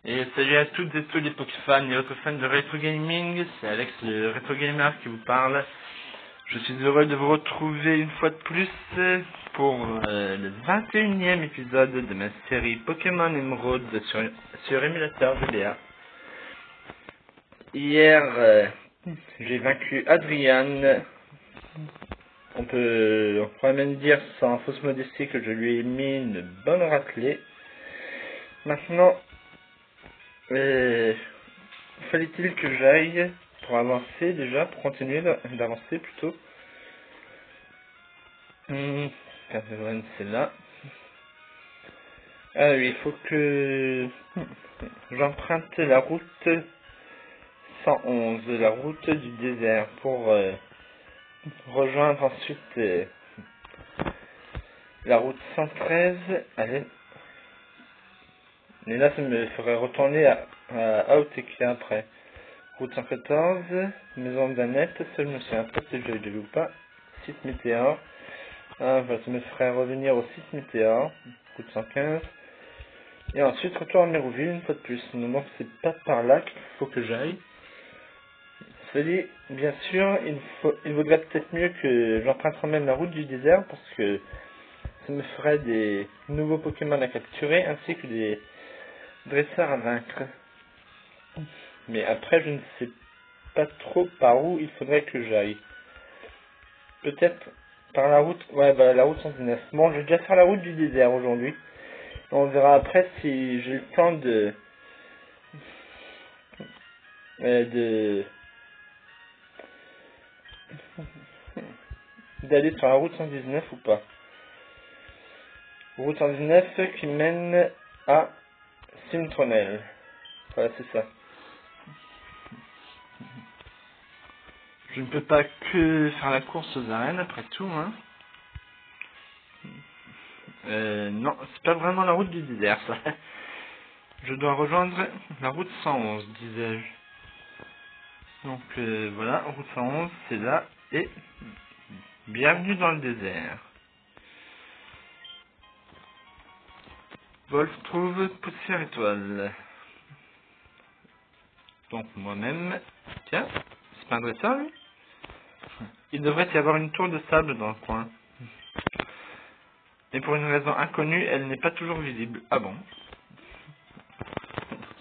Et salut à toutes et tous les Pokéfans et autres fans de Retro Gaming, c'est Alex le Retro Gamer qui vous parle. Je suis heureux de vous retrouver une fois de plus pour le 21e épisode de ma série Pokémon Emerald sur émulateur VBA. Hier, j'ai vaincu Adrian. On pourrait même dire sans fausse modestie que je lui ai mis une bonne raclée. Maintenant, fallait-il que j'aille pour avancer déjà, pour continuer d'avancer plutôt. Caverine, c'est là. Ah oui, il faut que j'emprunte la route 111, la route du désert, pour rejoindre ensuite la route 113. Allez. Et là, ça me ferait retourner à OTK après. Route 114, maison d'Annette, seul je me souviens pas si je l'ai vu ou pas. Site Météor. Ah, voilà, ça me ferait revenir au site Météor. Route 115. Et ensuite, retour à Mérouville une fois de plus. Donc, c'est pas par là qu'il faut que j'aille. Cela dit, bien sûr, il vaudrait peut-être mieux que j'emprunte quand même la route du désert parce que ça me ferait des nouveaux Pokémon à capturer ainsi que des dresseurs à vaincre. Mais après, je ne sais pas trop par où il faudrait que j'aille. Peut-être par la route, la route 119. Bon, je vais déjà faire la route du désert aujourd'hui. On verra après si j'ai le temps d'aller sur la route 119 ou pas. Route 119 qui mène à Cintronel. Voilà, c'est ça. Je ne peux pas que faire la course aux arènes après tout, hein. Non, c'est pas vraiment la route du désert, ça. Je dois rejoindre la route 111, disais-je. Donc voilà, route 111, c'est là, et bienvenue dans le désert. Wolf trouve poussière étoile. Donc moi-même, tiens, c'est pas un dresseur lui? Il devrait y avoir une tour de sable dans le coin. Et pour une raison inconnue, elle n'est pas toujours visible. Ah bon?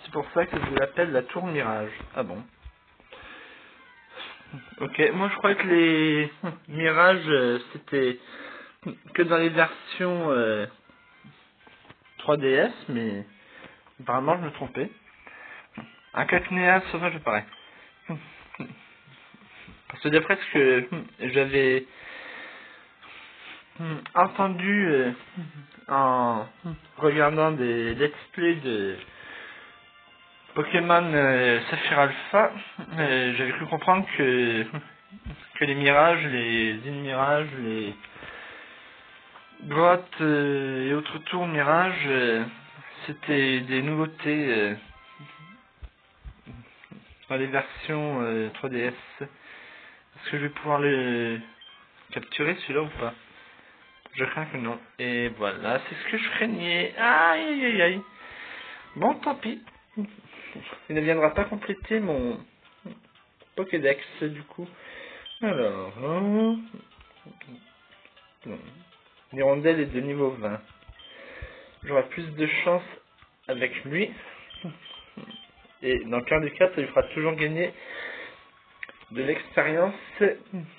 C'est pour ça que je l'appelle la tour mirage. Ah bon? Ok, moi je crois que les mirages c'était que dans les versions 3DS, mais apparemment je me trompais. Un cacnéa sauvage pareil. Parce que d'après ce que j'avais entendu en regardant des let's play de Pokémon Saphir Alpha, j'avais cru comprendre que les mirages, les îles-mirages, les grottes et autres tours mirages, c'était des nouveautés dans les versions 3DS. Est-ce que je vais pouvoir le capturer celui-là ou pas? Je crains que non. Et voilà, c'est ce que je craignais. Aïe aïe aïe aïe. Bon, tant pis. Il ne viendra pas compléter mon Pokédex du coup. Alors, l'hirondelle est de niveau 20. J'aurai plus de chance avec lui. Et dans le cas du cas, ça lui fera toujours gagner de l'expérience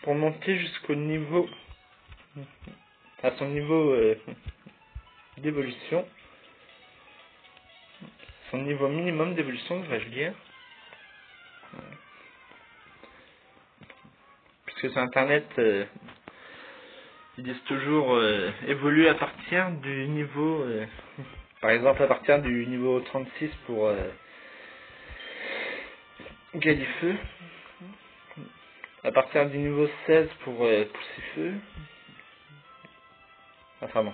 pour monter jusqu'au niveau, à son niveau d'évolution. Son niveau minimum d'évolution, devrais-je dire. Puisque sur internet, ils disent toujours évoluer à partir du niveau, par exemple à partir du niveau 36 pour Galifeu, à partir du niveau 16 pour Poussifeu. Enfin bon.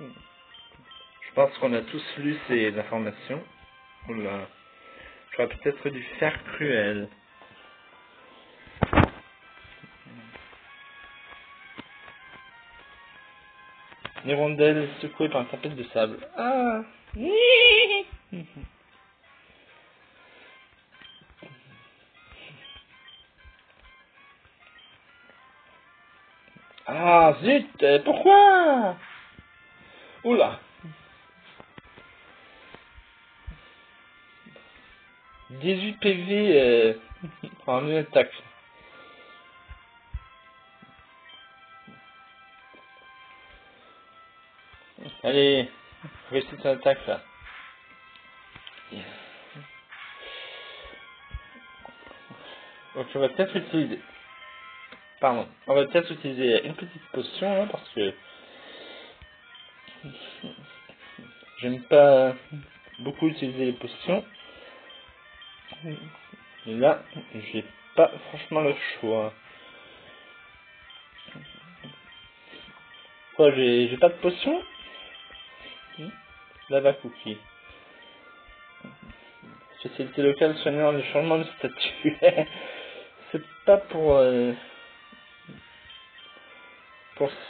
Je pense qu'on a tous lu ces informations. Oula. J'aurais peut-être dû faire cruel. Hirondelle secouée par une tempête de sable. Ah. Ah zut, pourquoi? Oula. 18 PV en une attaque. Allez, réussis ton attaque là. Donc on va peut-être utiliser. Pardon. On va peut-être utiliser une petite potion là parce que j'aime pas beaucoup utiliser les potions. Et là, j'ai pas franchement le choix. Quoi, j'ai pas de potion? Lava cookie. Spécialité locale soignant le changement de statut. C'est pas pour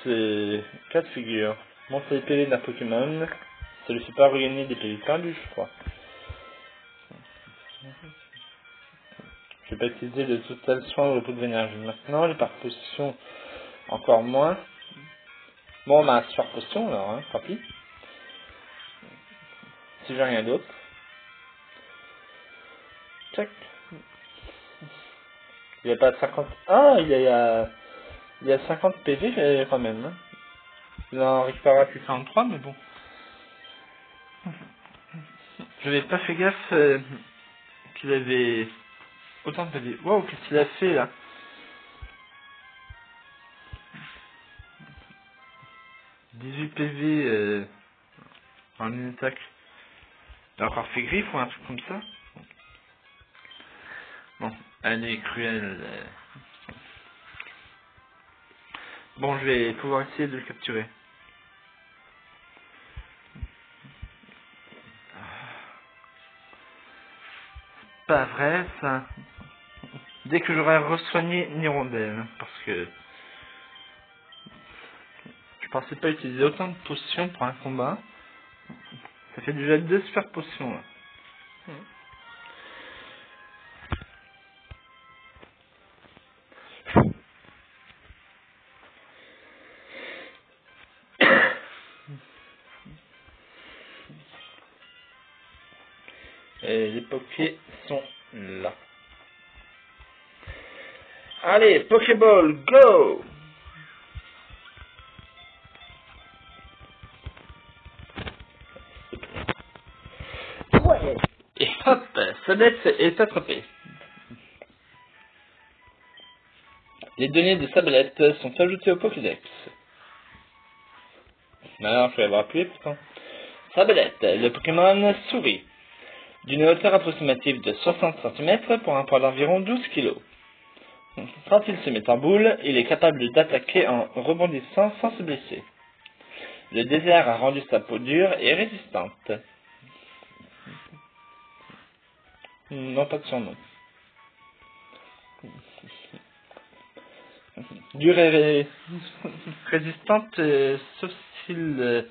ce cas de figure. Montre les PV d'un Pokémon. Ça lui fait pas regagner des PV perdus, je crois. Je vais pas utiliser le total soin au repos de l'énergie. Maintenant, les par potion encore moins. Bon, bah, super potion alors, hein, tant pis. Si j'ai rien d'autre. Check. Il y a pas 50. Ah, il y a 50 PV quand même. Hein. Il en récupérera plus 43, mais bon. Je n'avais pas fait gaffe qu'il avait autant de PV. Wow, qu'est-ce qu'il a fait là? « 18 PV en une attaque. Il a encore fait griffe ou un truc comme ça? Bon, elle est cruelle. Bon, je vais pouvoir essayer de le capturer. Pas vrai ça. Dès que j'aurai re-soigné une hirondelle, parce que je pensais pas utiliser autant de potions pour un combat. Ça fait déjà 2 super potions là. Et les pokés sont là. Allez, Pokéball, go! Ouais! Et hop, Sablette est attrapée. Les données de Sablette sont ajoutées au Pokédex. Alors, je vais avoir appuyé pourtant. Sablette, le Pokémon souris. D'une hauteur approximative de 60 cm pour un poids d'environ 12 kg. Quand il se met en boule, il est capable d'attaquer en rebondissant sans se blesser. Le désert a rendu sa peau dure et résistante. Non, pas de surnom. Dure et résistante, sauf s'il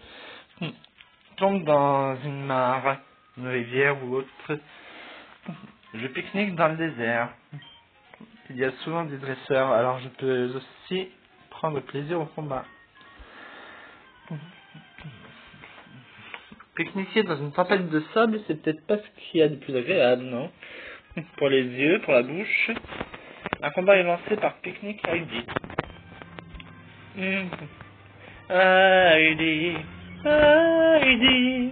tombe dans une mare, une rivière ou autre. Je pique-nique dans le désert. Il y a souvent des dresseurs, alors je peux aussi prendre plaisir au combat. Pique-niquer dans une tempête de sable, c'est peut-être pas ce qu'il y a de plus agréable, non? Pour les yeux, pour la bouche. Un combat est lancé par Picnic ID. ID. ID.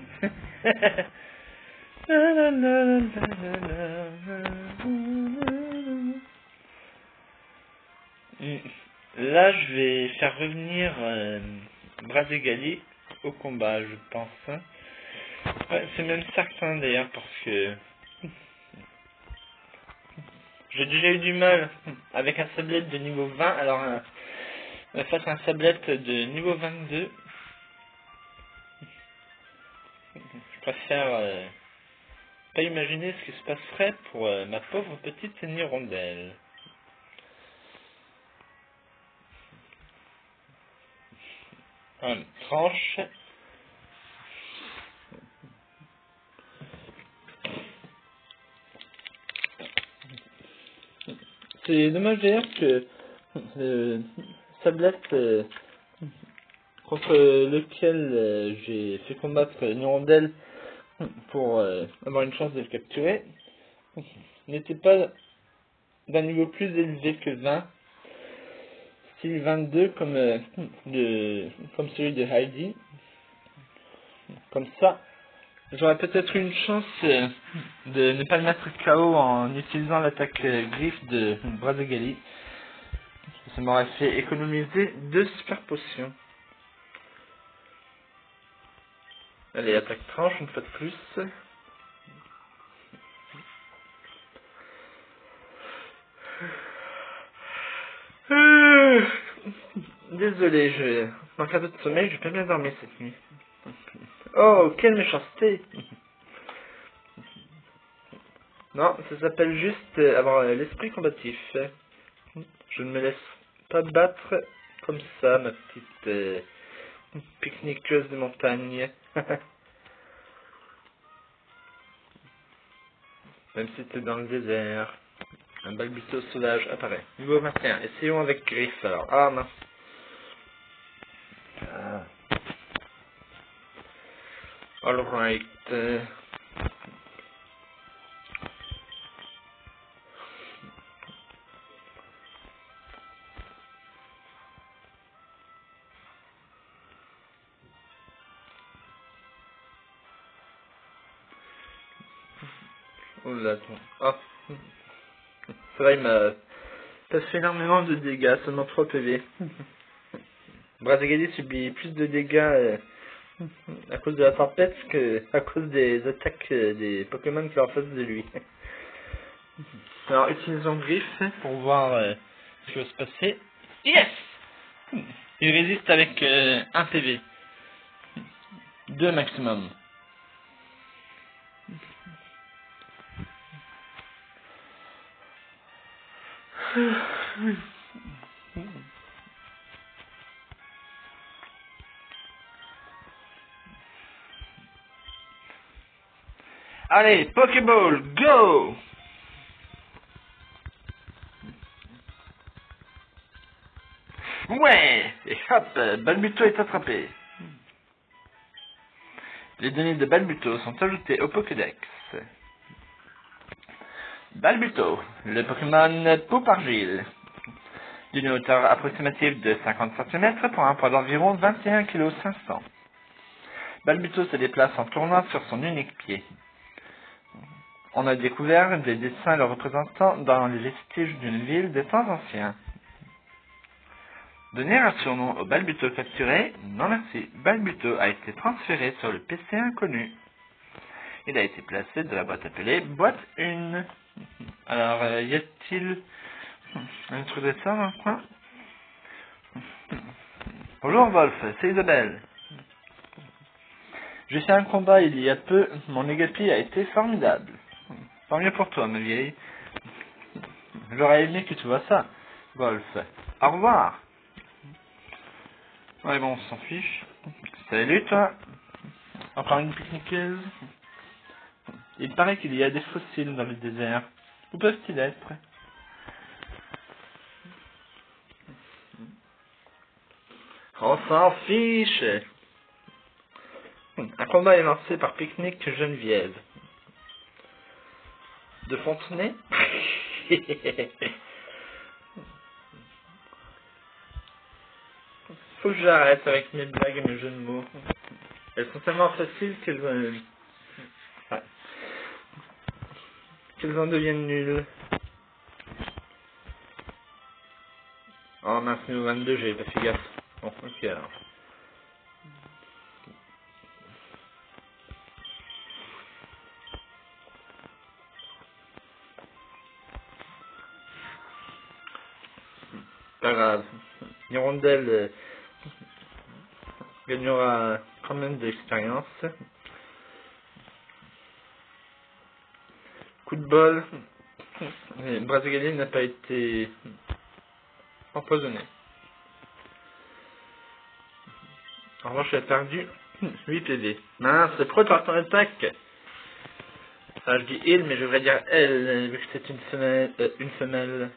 Là, je vais faire revenir Bradegali au combat, je pense. Ouais, c'est même certain d'ailleurs, parce que j'ai déjà eu du mal avec un sablette de niveau 20, alors face à un sablette de niveau 22, je préfère pas imaginer ce qui se passerait pour ma pauvre petite hirondelle. une tranche. C'est dommage d'ailleurs que le tablette contre lequel j'ai fait combattre une hirondelle pour avoir une chance de le capturer n'était pas d'un niveau plus élevé que 20, style 22 comme, comme celui de Heidi. Comme ça, j'aurais peut-être eu une chance de ne pas le mettre KO en utilisant l'attaque griffe de Brazagali. Ça m'aurait fait économiser 2 super potions. Allez, attaque tranche une fois de plus. Désolé, je manque un peu de sommeil, j'ai pas bien dormi cette nuit. Oh, quelle méchanceté! Non, ça s'appelle juste avoir l'esprit combatif. Je ne me laisse pas battre comme ça, ma petite pique-niqueuse de montagne. Même si t'es dans le désert, un balbuto sauvage apparaît. Niveau 21, essayons avec griffe alors. Ah mince. Ah. Alright. Oh là, oh. C'est vrai, il m'a fait énormément de dégâts, seulement 3 PV. Brazagali subit plus de dégâts à cause de la tempête que à cause des attaques des Pokémon qui sont en face de lui. Alors utilisons griffe pour voir ce qui va se passer. Yes! Il résiste avec 1 PV. 2 maximum. Allez, Pokéball, go! Ouais! Et hop, Balbuto est attrapé. Les données de Balbuto sont ajoutées au Pokédex. Balbuto, le Pokémon Poupe Argile, d'une hauteur approximative de 50 cm pour un poids d'environ 21,5 kg. Balbuto se déplace en tournant sur son unique pied. On a découvert des dessins le représentant dans les vestiges d'une ville des temps anciens. Donner un surnom au Balbuto capturé? Non merci. Balbuto a été transféré sur le PC inconnu. Il a été placé de la boîte appelée boîte 1. Alors, y a-t-il un truc de ça dans le coin? Bonjour Wolf, c'est Isabelle. J'ai fait un combat il y a peu, mon Négapi a été formidable. Tant mieux pour toi, ma vieille. J'aurais aimé que tu vois ça, Wolf. Au revoir. Ouais bon, on s'en fiche. Salut toi. Encore une pique-niqueuse. Il paraît qu'il y a des fossiles dans le désert. Où peuvent-ils être? On s'en fiche. Un combat est lancé par Pique-Nique Geneviève. De Fontenay? Faut que j'arrête avec mes blagues et mes jeux de mots. Elles sont tellement faciles qu'elles en deviennent nulles. Oh mince, niveau 22, j'avais pas fait gaffe. Bon, ok alors. Pas grave. Hirondelle gagnera quand même de l'expérience. Coup de bol. Brazagali n'a pas été empoisonné. En revanche, j'ai perdu 8 PV. Mince, c'est pourquoi tu as ton attaque? Enfin, je dis il, mais je devrais dire elle, vu que c'est une femelle. Une femelle.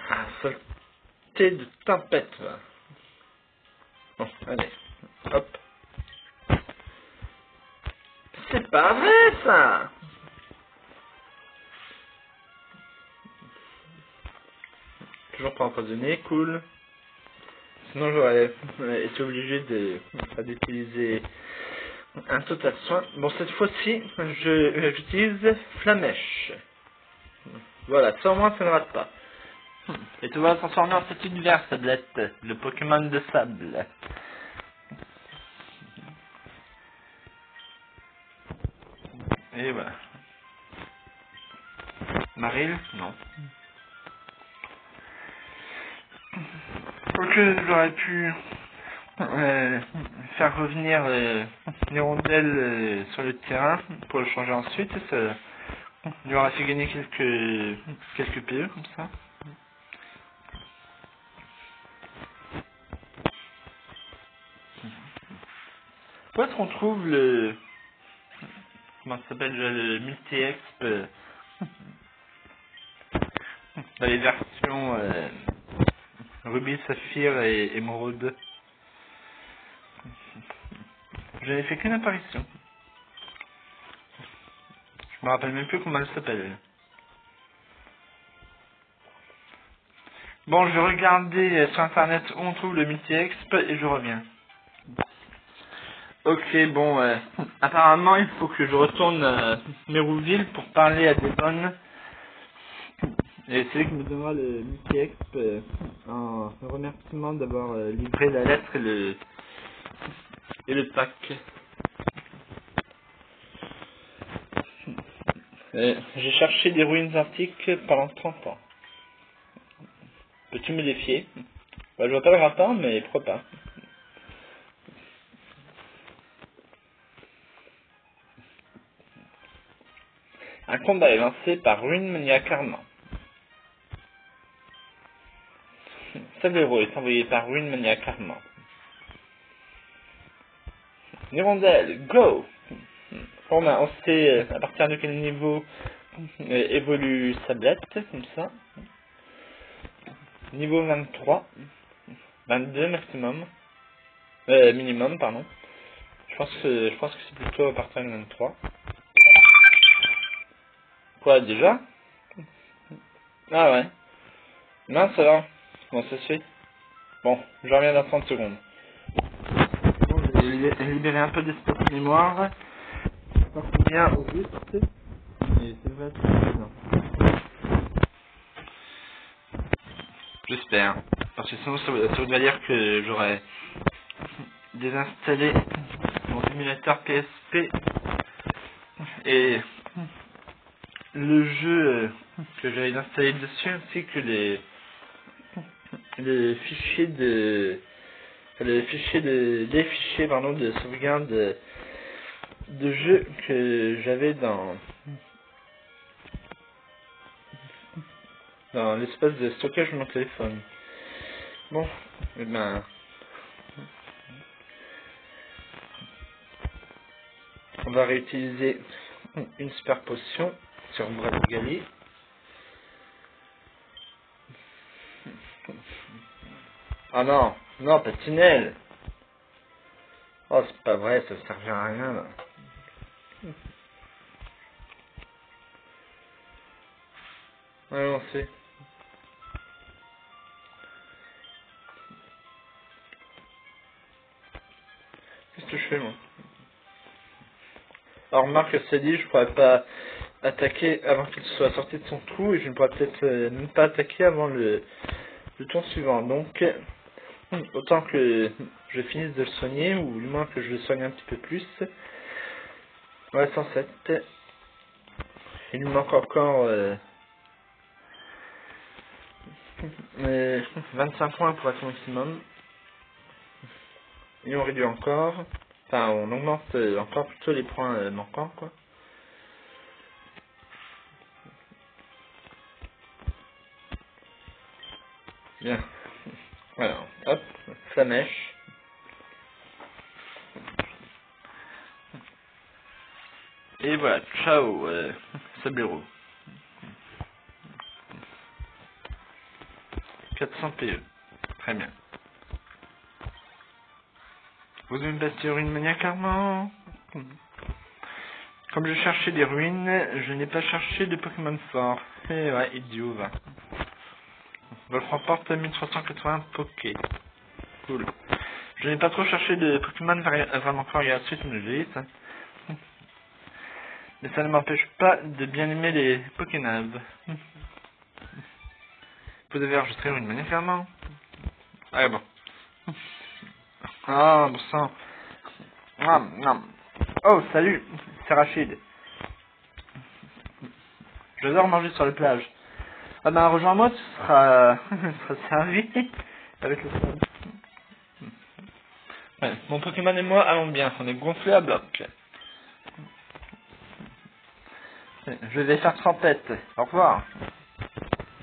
Ah, saleté de tempête, va. Bon, allez. Hop. C'est pas vrai, ça! Toujours pas empoisonné, cool. Sinon, j'aurais été obligé d'utiliser un total soin. Bon, cette fois-ci, j'utilise Flamèche. Voilà, ça au moins, ça ne rate pas. Et tu vas transformer en cet univers, Sablette, le Pokémon de sable. Et voilà. Maril? Non. Quoique j'aurais pu faire revenir l'hirondelle sur le terrain pour le changer ensuite, ça lui aura fait gagner quelques PE comme ça. Où est-ce qu'on trouve le... Comment ça s'appelle, le multi-exp dans les versions Ruby, Saphir et Émeraude? Je n'ai fait qu'une apparition. Je me rappelle même plus comment elle s'appelle. Bon, je vais regarder sur internet où on trouve le multi-exp et je reviens. Ok, bon, apparemment il faut que je retourne à Mérouville pour parler à Devon. Et c'est lui qui me donnera le multi-exp en remerciement d'avoir livré la lettre et le pack. J'ai cherché des ruines antiques pendant 30 ans. Peux-tu me défier? Bah, je vois pas le rapport, mais pourquoi pas. Un combat est lancé par Ruine Maniacarment. Savero est envoyé par Ruine Maniacarment. Hirondelle, go! Bon, ben, on sait à partir de quel niveau évolue Sablette, comme ça. Niveau 23. 22 maximum. Minimum, pardon. Je pense que c'est plutôt à partir de 23. Quoi, déjà? Ah ouais. Mince alors. Bon, ça se fait. Bon, je reviens dans 30 secondes. Bon, j'ai libéré un peu d'espace mémoire. Pas combien au juste. Mais c'est vrai, j'espère. Parce que sinon, ça voudrait dire que j'aurais désinstallé mon émulateur PSP et le jeu que j'avais installé dessus, ainsi que les fichiers des fichiers pardon de sauvegarde de jeu que j'avais dans l'espace de stockage de mon téléphone. Bon, et ben on va réutiliser une super potion sur Brad Gali. Ah non, non, pas Tinel. Oh, c'est pas vrai, ça servira à rien là. Ouais, on sait. Qu'est-ce que je fais moi? Alors remarque que c'est dit, je pourrais pas attaquer avant qu'il soit sorti de son trou et je ne pourrais peut-être même pas attaquer avant le tour suivant. Donc autant que je finisse de le soigner, ou du moins que je le soigne un petit peu plus. Ouais, 107. Il lui manque encore 25 points pour être au maximum. Et on réduit encore. Enfin, on augmente encore plutôt les points manquants, quoi. Bien. Alors, hop, Flamèche. Et voilà, ciao, Sablero. 400 PE. Très bien. Vous avez une bastille ruine maniacalement. Comme je cherchais des ruines, je n'ai pas cherché de Pokémon fort. Eh ouais, idiot, va. Votre remporte 1380 Poké. Cool. Je n'ai pas trop cherché de Pokémon vraiment fort gratuit, mais j'ai dit ça. Mais ça ne m'empêche pas de bien aimer les Pokénaves. Vous avez enregistré une manière clairement. Ah bon. Ah, bon sang. Ah, non. Oh, salut, c'est Rachid. J'adore manger sur la plage. Ah ben, rejoins-moi, tu seras, servi avec le sol. Ouais, mon Pokémon et moi allons bien, on est gonflés à bloc. Je vais faire trempette. Au revoir.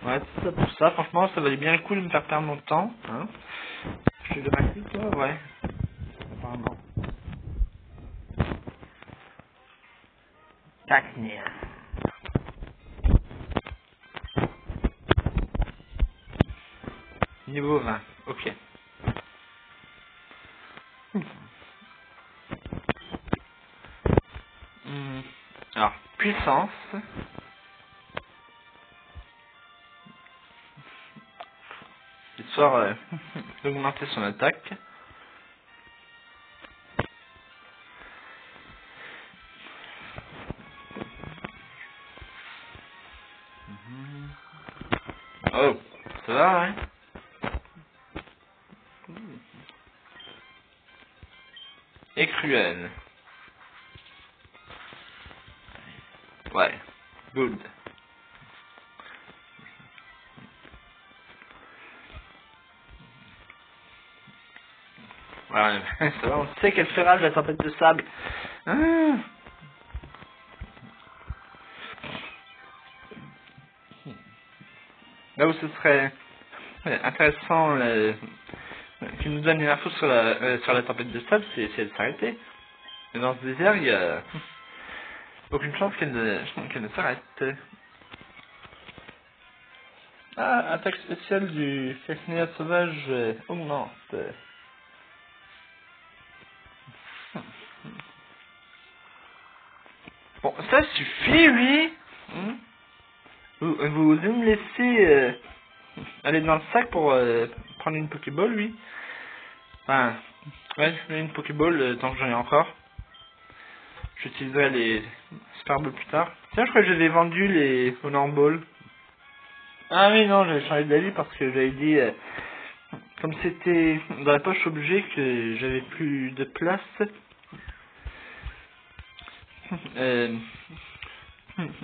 Ouais, tout ça pour ça. Franchement, ça valait bien le coup de me faire perdre mon temps. Hein. Je suis de ma vie, toi. Ouais. Apparemment. Cacnir. Niveau 20. Ok. Alors, puissance. Histoire d'augmenter son attaque. Oh, ça va, hein? Et cruel. Ouais. Good. Ouais, ça va, on sait qu'elle fera la tempête de sable. Ah. Là où ce serait intéressant qu'il nous donne une info sur la tempête de sable, c'est de s'arrêter. Mais dans ce désert, il y a aucune chance qu'elle ne s'arrête. Ah, attaque spéciale du Cacnea sauvage augmente. Bon, ça suffit, oui. Vous allez me laisser aller dans le sac pour prendre une Pokéball, oui. Enfin, ouais, je mets une Pokéball tant que j'en ai encore. J'utiliserai les Super Balls plus tard. Tiens, je crois que j'avais vendu les Honor Balls. Ah oui, non, j'avais changé d'avis parce que j'avais dit, comme c'était dans la poche objet que j'avais plus de place,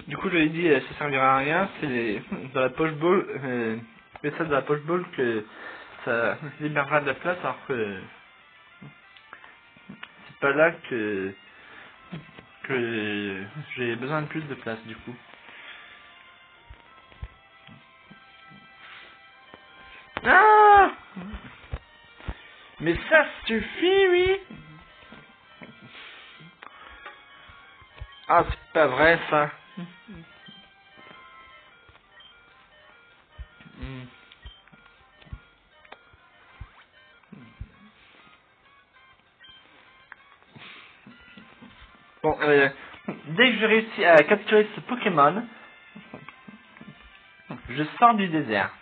du coup j'avais dit ça servira à rien, c'est dans la poche ball, mais ça dans la poche ball que ça libérera de la place alors que c'est pas là que j'ai besoin de plus de place du coup. Ah! Mais ça suffit, oui! Ah, c'est pas vrai, ça. Bon, dès que je réussis à capturer ce Pokémon, je sors du désert.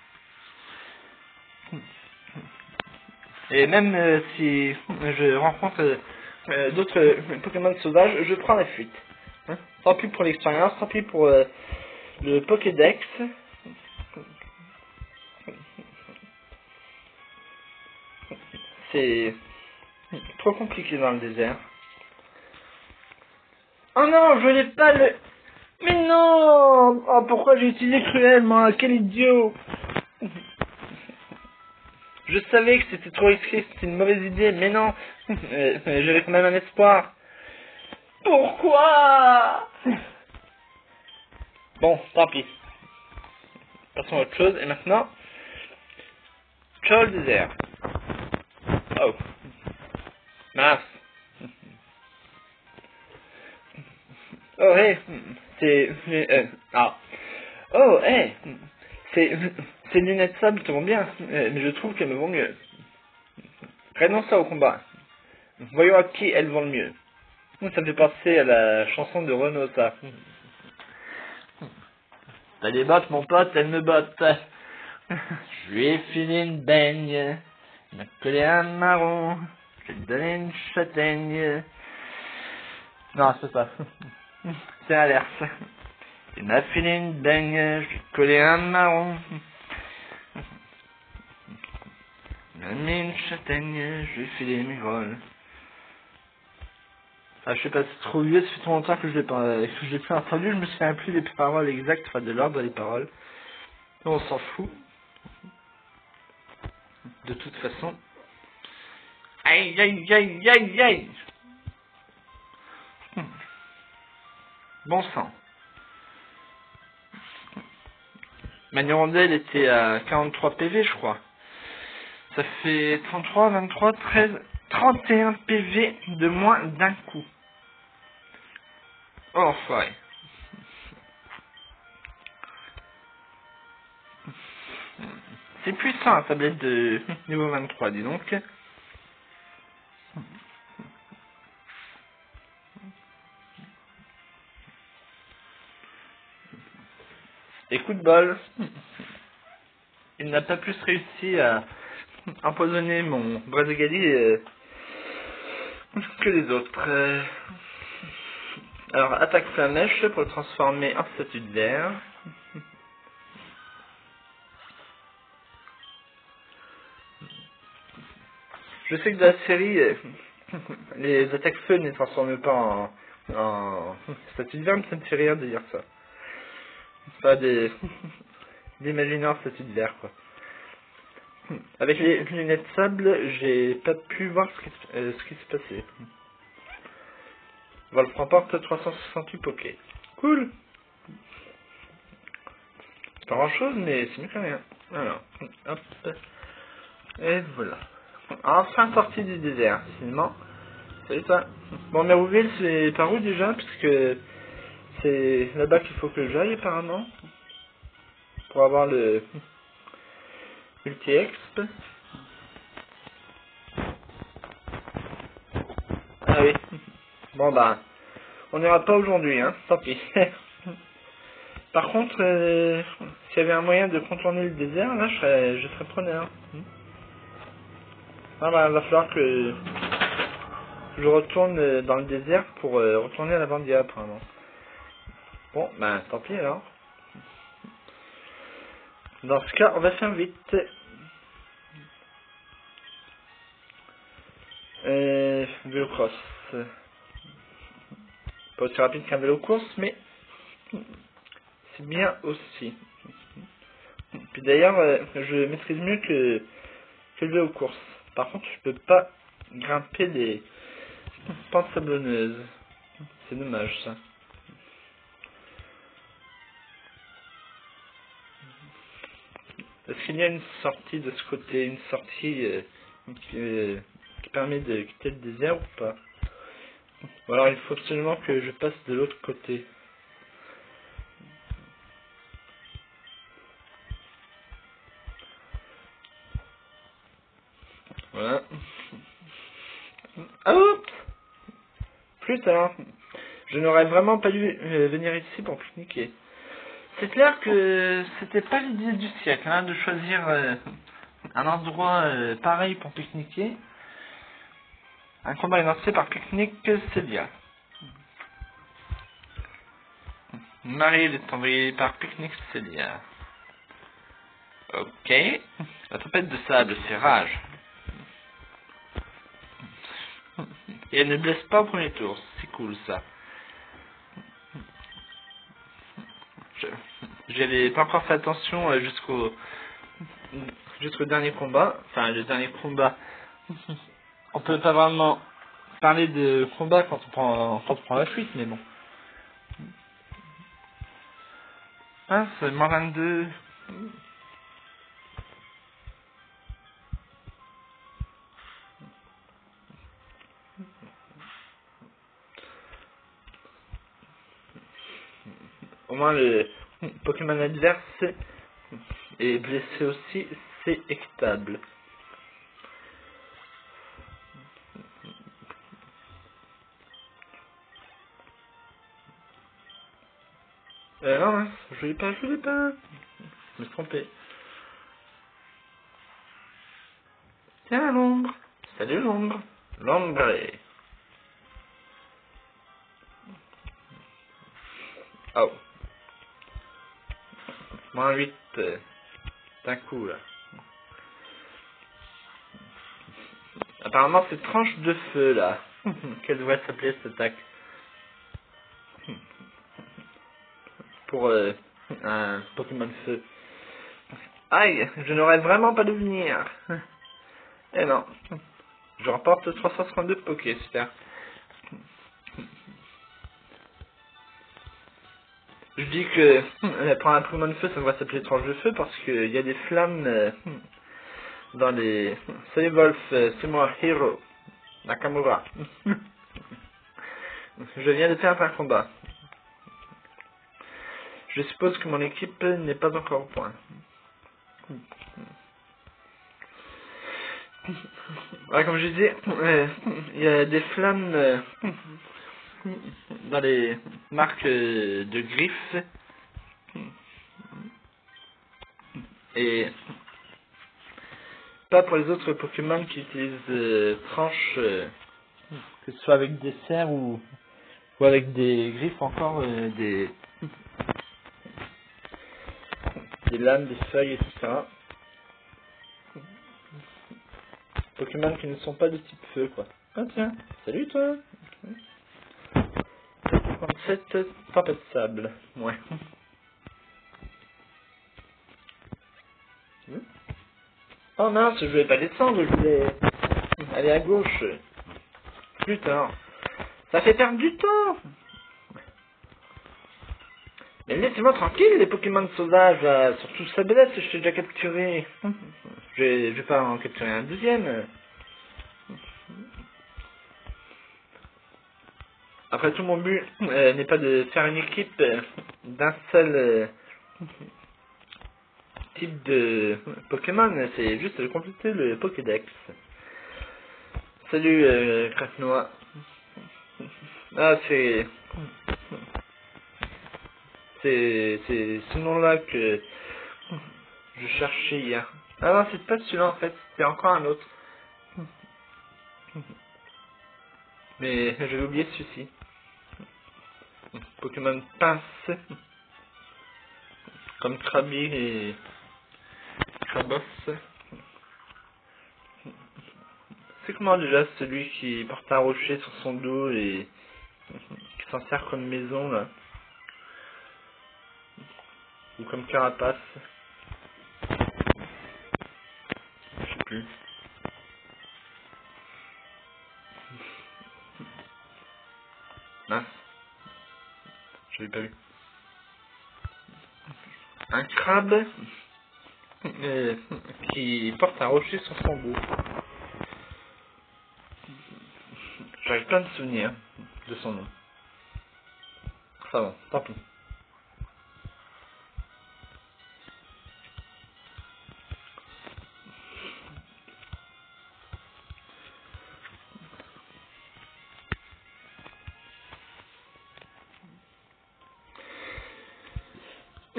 Et même si je rencontre d'autres Pokémon sauvages, je prends la fuite. Hein, tant pis pour l'expérience, tant pis pour le Pokédex. C'est trop compliqué dans le désert. Oh non, je n'ai pas le... Mais non! Oh, pourquoi j'ai utilisé Cruel, moi? Quel idiot! Je savais que c'était trop risqué, c'était une mauvaise idée, mais non! J'avais quand même un espoir. Pourquoi? Bon, tant pis. Passons à autre chose, et maintenant... Ciao le désert. Oh. Mince. Oh, hey. Ah. Oh, hey. Ces lunettes sable te vont bien, mais je trouve qu'elles me vont mieux. Renonce au combat. Voyons à qui elles vont le mieux. Ça me fait penser à la chanson de Renaud, ça. T'as des bottes, mon pote, elles me bottent. Je lui ai filé une baigne, il m'a collé un marron, je lui ai donné une châtaigne. Non, c'est pas ça. C'est l'inverse. Il m'a filé une baigne, je lui ai collé un marron. Il m'a mis une châtaigne, je lui ai filé mes rôles. Enfin, je sais pas, c'est trop vieux, ça fait trop longtemps que je l'ai plus entendu, je me souviens plus des paroles exactes, enfin de l'ordre des paroles. On s'en fout. De toute façon. Aïe, aïe, aïe, aïe, aïe. Bon sang. Ma hirondelle était à 43 PV, je crois. Ça fait 33, 23, 13, 31 PV de moins d'un coup. Oh, ouais. C'est puissant, la tablette de niveau 23, dis donc. Et coup de bol, il n'a pas plus réussi à empoisonner mon Brazagali que les autres. Alors, attaque flamèche pour le transformer en statue de verre. Je sais que dans la série, les attaques feu ne les transforment pas en statue de verre, mais ça me fait rire de dire ça. C'est pas d'imaginer en statue de verre, quoi. Avec les lunettes sable, j'ai pas pu voir ce qui se passait. Wolf remporte 368 Poké. Cool. Pas grand chose, mais c'est mieux que rien. Alors, hop. Et voilà. Enfin sorti du désert, finalement. Salut ça. Bon, Merouville, c'est par où déjà? Puisque c'est là-bas qu'il faut que j'aille apparemment. Pour avoir le multi-exp. Ah oui. Bon bah, on n'ira pas aujourd'hui, hein. Tant pis. Par contre, s'il y avait un moyen de contourner le désert, là, je serais preneur. Ah bah, va falloir que je retourne dans le désert pour retourner à la Bandia, apparemment. Bon, bah, tant pis alors. Dans ce cas, on va faire vite. Vélo cross. Pas aussi rapide qu'un vélo course, mais c'est bien aussi. Puis d'ailleurs, je maîtrise mieux que le vélo course. Par contre, je peux pas grimper des pentes sablonneuses. C'est dommage ça. Est-ce qu'il y a une sortie de ce côté, une sortie qui permet de quitter le désert ou pas? Ou alors il faut absolument que je passe de l'autre côté. Voilà. Hop! Plus tard. Je n'aurais vraiment pas dû venir ici pour pique-niquer. C'est clair que c'était pas l'idée du siècle, hein, de choisir un endroit pareil pour pique-niquer. Un combat est lancé par Pique-Nique Célia. Marie est envoyée par Pique-Nique Célia. Ok. La tempête de sable fait rage. Et elle ne blesse pas au premier tour. C'est cool ça. J'avais pas encore fait attention jusqu'au dernier combat. Enfin, le dernier combat. On peut pas vraiment parler de combat quand on prend la fuite, mais bon. Ah, c'est moins 22. Au moins le Pokémon adverse est blessé aussi, c'est équitable. Non, je voulais pas. Je me suis trompé. Tiens, l'ombre. Salut l'ombre. L'ombre. Oh. -8 d'un coup, là. Apparemment, c'est tranche de feu, là. Quelle devrait s'appeler cette attaque? Pour un Pokémon feu. Aïe, je n'aurais vraiment pas devenir. Eh non. Je remporte 352 Poké, super. Je dis que pour un Pokémon feu, ça devrait s'appeler tranche de feu parce qu'il y a des flammes dans les... Salut Wolf, c'est moi, Hero. Nakamura. Je viens de perdre un combat. Je suppose que mon équipe n'est pas encore au point. Ouais, comme je disais, il y a des flammes dans les marques de griffes. Et pas pour les autres Pokémon qui utilisent tranches, que ce soit avec des serres ou avec des griffes, encore des lames, des feuilles et tout ça. Pokémon qui ne sont pas de type feu, quoi. Ah tiens, salut toi. 37 tempêtes de sable, ouais. Oh mince, je voulais pas descendre, je voulais aller à gauche. Putain, ça fait perdre du temps. Mais laissez-moi tranquille, les Pokémon sauvages, là. Surtout Sablette, je t'ai déjà capturé. Je vais pas en capturer un deuxième. Après tout, mon but n'est pas de faire une équipe d'un seul type de Pokémon, c'est juste de compléter le Pokédex. Salut Krasnoa. Ah, c'est ce nom-là que je cherchais hier. Ah non, c'est pas celui-là en fait, c'est encore un autre. Mais j'avais oublié celui-ci. Pokémon pince. Comme Krabi et Krabos. C'est comment déjà celui qui porte un rocher sur son dos et qui s'en sert comme maison là? Ou comme carapace? Je sais plus. Mince. Je l'ai pas vu. Un crabe qui porte un rocher sur son dos. J'arrive pas à me souvenir de son nom. Ça va, tant pis.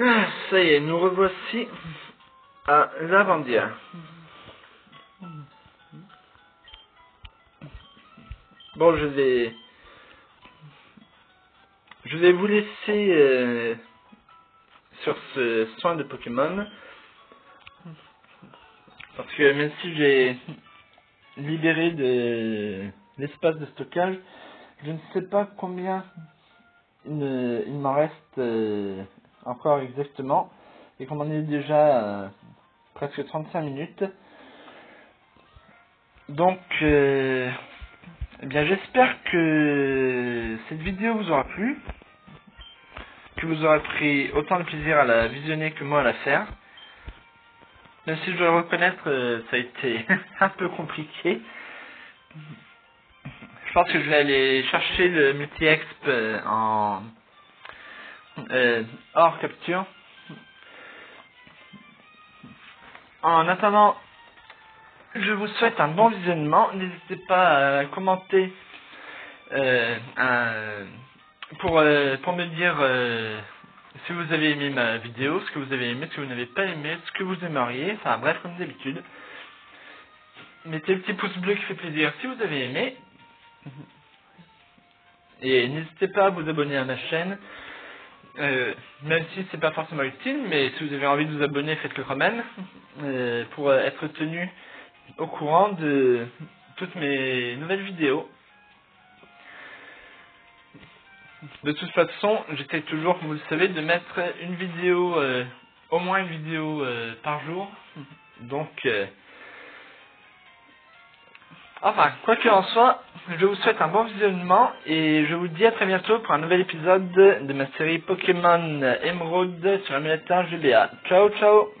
Ah, ça y est, nous revoici à Lavandia. Bon, je vais vous laisser sur ce soin de Pokémon. Parce que même si j'ai libéré de l'espace de stockage, je ne sais pas combien il m'en reste encore exactement. Et qu'on en est déjà presque 35 minutes. Donc, eh bien, j'espère que cette vidéo vous aura plu. Que vous aurez pris autant de plaisir à la visionner que moi à la faire. Même si je dois le reconnaître, ça a été un peu compliqué. Je pense que je vais aller chercher le multi-exp en hors capture. En attendant, je vous souhaite un bon visionnement. N'hésitez pas à commenter pour me dire si vous avez aimé ma vidéo, ce que vous avez aimé, ce que vous n'avez pas aimé, ce que vous aimeriez, enfin bref, comme d'habitude. Mettez le petit pouce bleu qui fait plaisir si vous avez aimé. Et n'hésitez pas à vous abonner à ma chaîne, même si c'est pas forcément utile, mais si vous avez envie de vous abonner, faites-le quand même, pour être tenu au courant de toutes mes nouvelles vidéos. De toute façon, j'essaie toujours, vous le savez, de mettre une vidéo, au moins une vidéo par jour. Donc, enfin, quoi qu'il en soit, je vous souhaite un bon visionnement et je vous dis à très bientôt pour un nouvel épisode de ma série Pokémon Emerald sur l'émulateur GBA. Ciao, ciao!